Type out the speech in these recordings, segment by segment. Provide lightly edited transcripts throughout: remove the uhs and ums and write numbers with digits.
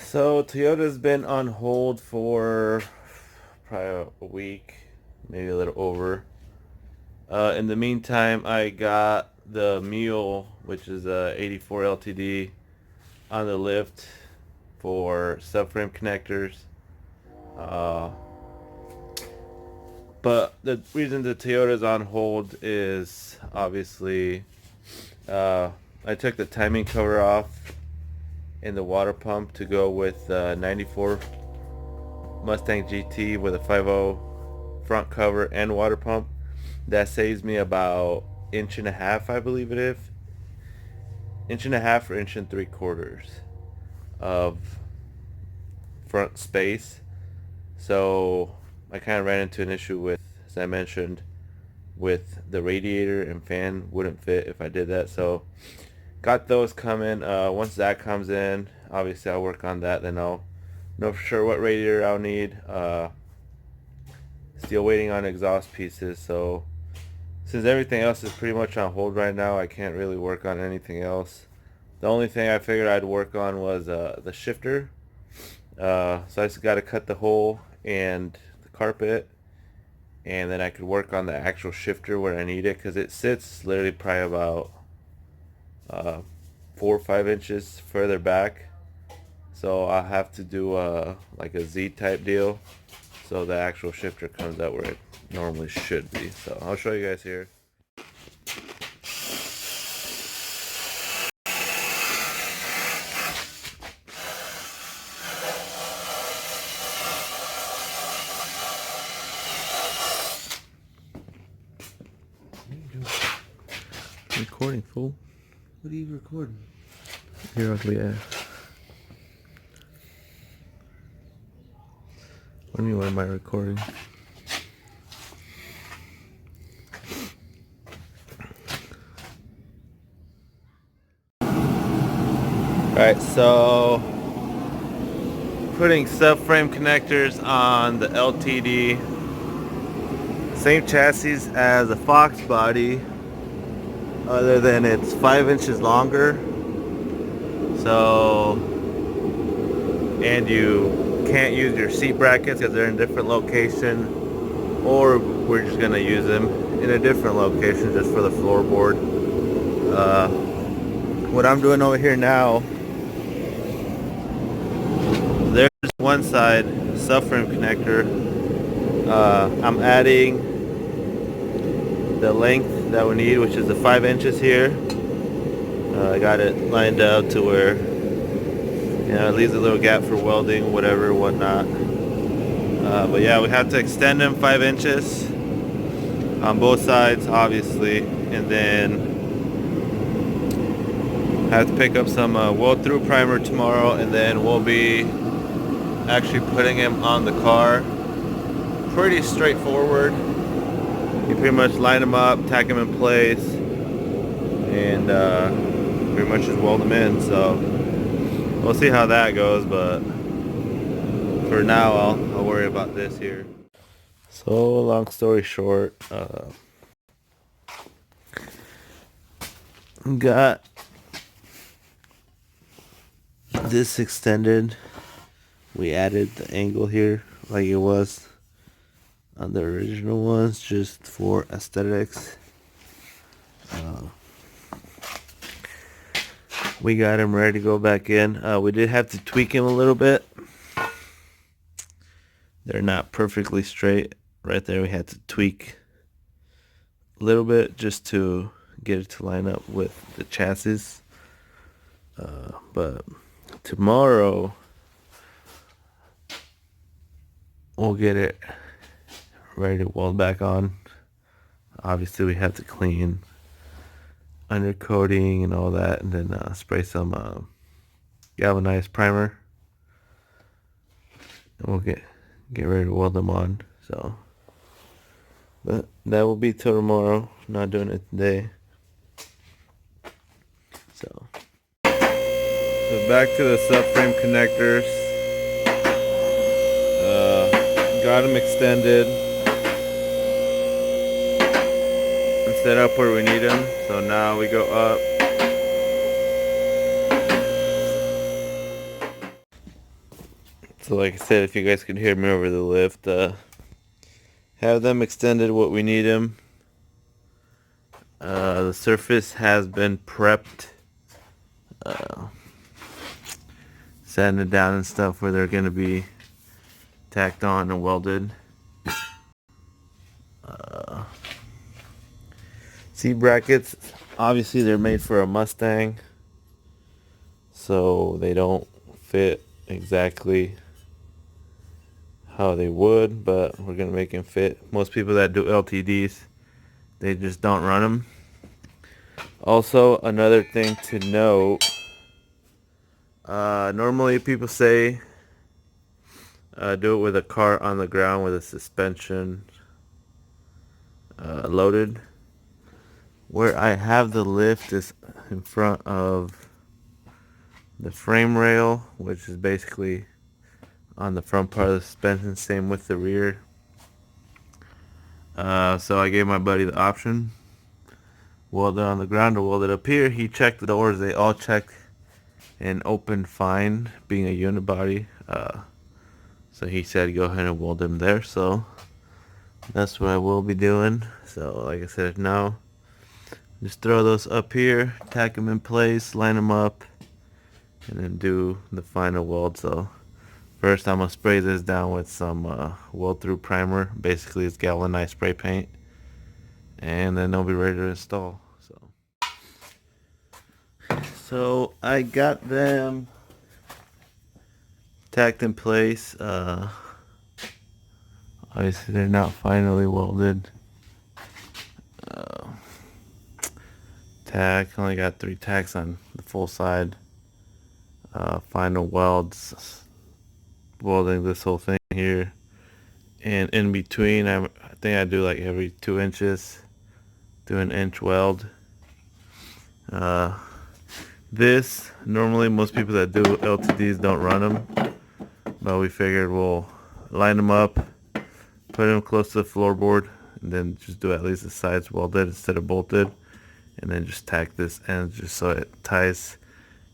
So Toyota's been on hold for probably a week, maybe a little over. In the meantime, I got the Mule, which is a 84 LTD, on the lift for subframe connectors. Uh, but the reason the Toyota's on hold is obviously I took the timing cover off in the water pump to go with 94 Mustang GT with a 5.0 front cover and water pump. That saves me about inch and a half, I believe it is. Inch and a half or inch and 3/4 of front space. So I kind of ran into an issue with, as I mentioned, with the radiator and fan wouldn't fit if I did that. So got those coming. Once that comes in, obviously I'll work on that. Then I'll know for sure what radiator I'll need. Still waiting on exhaust pieces. So since everything else is pretty much on hold right now, I can't really work on anything else. The only thing I figured I'd work on was the shifter. So I just got to cut the hole and the carpet, and then I could work on the actual shifter where I need it, because it sits literally probably about 4 or 5 inches further back. So I'll have to do like a Z type deal, so the actual shifter comes out where it normally should be. So I'll show you guys here. Recording, fool. What are you recording? Your ugly ass. What do you mean, what am I recording? Alright, so putting subframe connectors on the LTD. Same chassis as a foxbody, other than it's 5 inches longer. So, and you can't use your seat brackets because they're in a different location, or we're just gonna use them in a different location just for the floorboard. What I'm doing over here now, there's one side subframe connector. I'm adding the length that we need, which is the 5 inches here. I got it lined up to where, you know, it leaves a little gap for welding, whatever, whatnot. But yeah, we have to extend them 5 inches on both sides, obviously, and then I have to pick up some weld through primer tomorrow, and then we'll be actually putting him on the car. Pretty straightforward. You pretty much line them up, tack them in place, and pretty much just weld them in. So we'll see how that goes, but for now I'll worry about this here. So long story short, got this extended. We added the angle here like it was on the original ones, just for aesthetics. We got him ready to go back in. We did have to tweak him a little bit. They're not perfectly straight. Right there we had to tweak a little bit just to get it to line up with the chassis. But tomorrow we'll get it ready to weld back on. Obviously we have to clean undercoating and all that, and then spray some galvanized primer, and we'll get ready to weld them on. So, but that will be till tomorrow. Not doing it today. So back to the subframe connectors. Got them extended and set up where we need them. So now we go up. So like I said, if you guys can hear me over the lift, have them extended what we need them. The surface has been prepped, sanding it down and stuff where they're going to be tacked on and welded. Seat brackets, obviously they're made for a Mustang, so they don't fit exactly how they would, but we're going to make them fit. Most people that do LTDs, they just don't run them. Also, another thing to note, normally people say do it with a car on the ground with a suspension loaded. Where I have the lift is in front of the frame rail, which is basically on the front part of the suspension, same with the rear. So I gave my buddy the option, weld it on the ground or weld it up here. He checked the doors, they all checked and opened fine, being a unibody. So he said go ahead and weld them there, so that's what I will be doing. So like I said, now just throw those up here, tack them in place, line them up, and then do the final weld. So first I'm going to spray this down with some weld through primer. Basically it's galvanized spray paint. And then they'll be ready to install. So I got them tacked in place. Obviously they're not finally welded. Tack, only got 3 tacks on the full side. Final welds, welding this whole thing here. And in between, I think I do like every 2 inches, do an inch weld. This, normally most people that do LTDs don't run them, but we figured we'll line them up, put them close to the floorboard, and then just do at least the sides welded instead of bolted, and then just tack this end just so it ties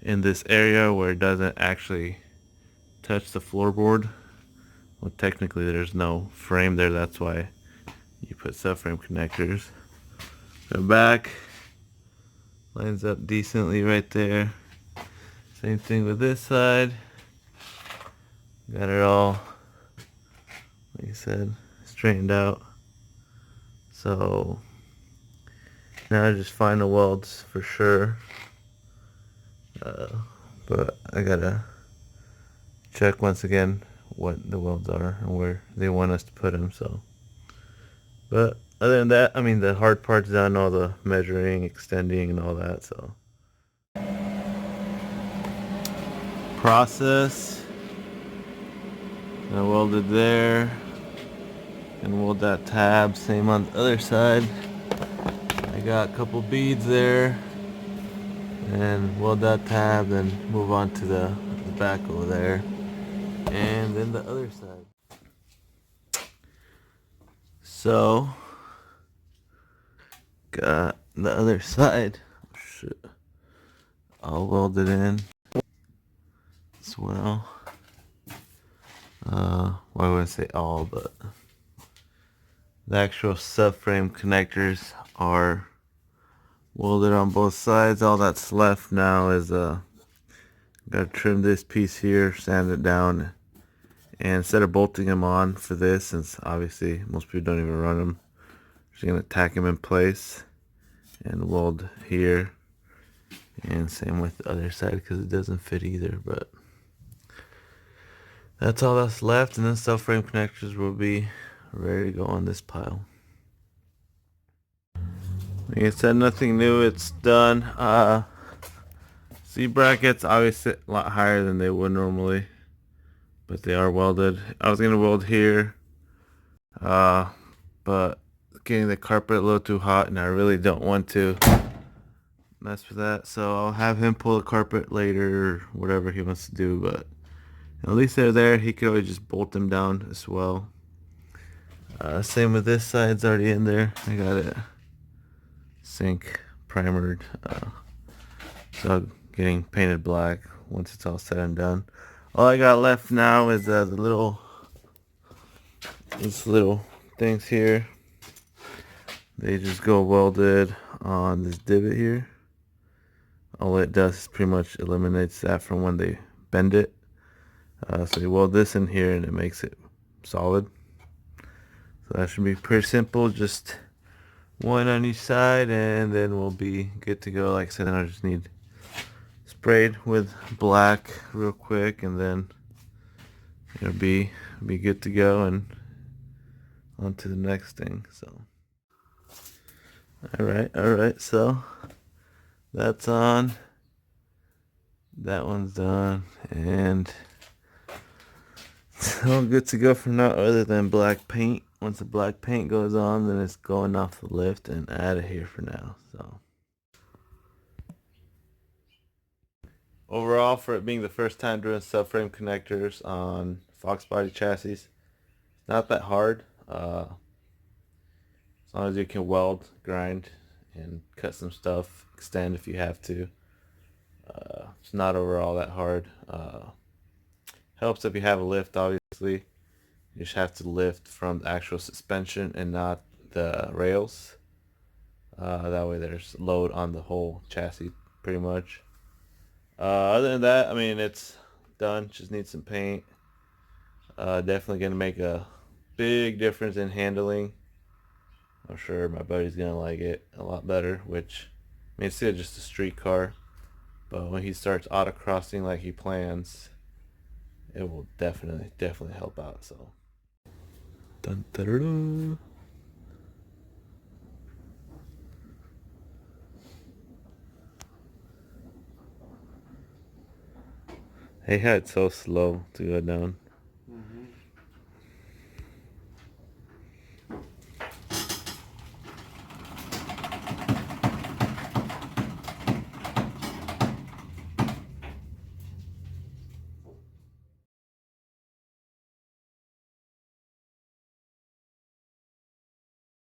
in this area where it doesn't actually touch the floorboard. Well, technically there's no frame there, that's why you put subframe connectors. The back lines up decently right there. Same thing with this side. Got it all, like I said, straightened out. So now just final welds for sure. But I gotta check once again what the welds are and where they want us to put them. So, but other than that, I mean, the hard part's done, all the measuring, extending, and all that. So, process. I welded there, and weld that tab. Same on the other side. I got a couple beads there, and weld that tab. Then move on to the back over there, and then the other side. So, got the other side. Oh, shit. I'll weld it in as well. Well, I wouldn't say all, but the actual subframe connectors are welded on both sides. All that's left now is gotta trim this piece here, sand it down, and instead of bolting them on for this, since obviously most people don't even run them, just gonna tack them in place and weld here, and same with the other side because it doesn't fit either. But that's all that's left, and then subframe connectors will be ready to go on this pile. Like I said, nothing new, it's done. Seat brackets obviously a lot higher than they would normally, but they are welded. I was gonna weld here, but getting the carpet a little too hot, and I really don't want to mess with that, so I'll have him pull the carpet later or whatever he wants to do. But at least they're there. He could always just bolt them down as well. Same with this side, it's already in there. I got it sink primered, so getting painted black once it's all said and done. All I got left now is these little things here. They just go welded on this divot here. All it does is pretty much eliminates that from when they bend it. So you weld this in here and it makes it solid. So that should be pretty simple. Just one on each side and then we'll be good to go. Like I said, I just need sprayed with black real quick and then it'll be good to go and on to the next thing. So alright, so that's on. That one's done and it's all good to go for now, other than black paint. Once the black paint goes on, then it's going off the lift and out of here for now. So overall, for it being the first time doing subframe connectors on foxbody chassis, it's not that hard. As long as you can weld, grind, and cut some stuff, extend if you have to. It's not overall that hard. Helps if you have a lift, obviously. You just have to lift from the actual suspension and not the rails. That way there's load on the whole chassis pretty much. Other than that, I mean, it's done. Just need some paint. Definitely going to make a big difference in handling. I'm sure my buddy's going to like it a lot better, which, I mean, it's still just a street car. But when he starts autocrossing like he plans, it will definitely help out. So, dun, da, da, da. Hey, how it's so slow to go down.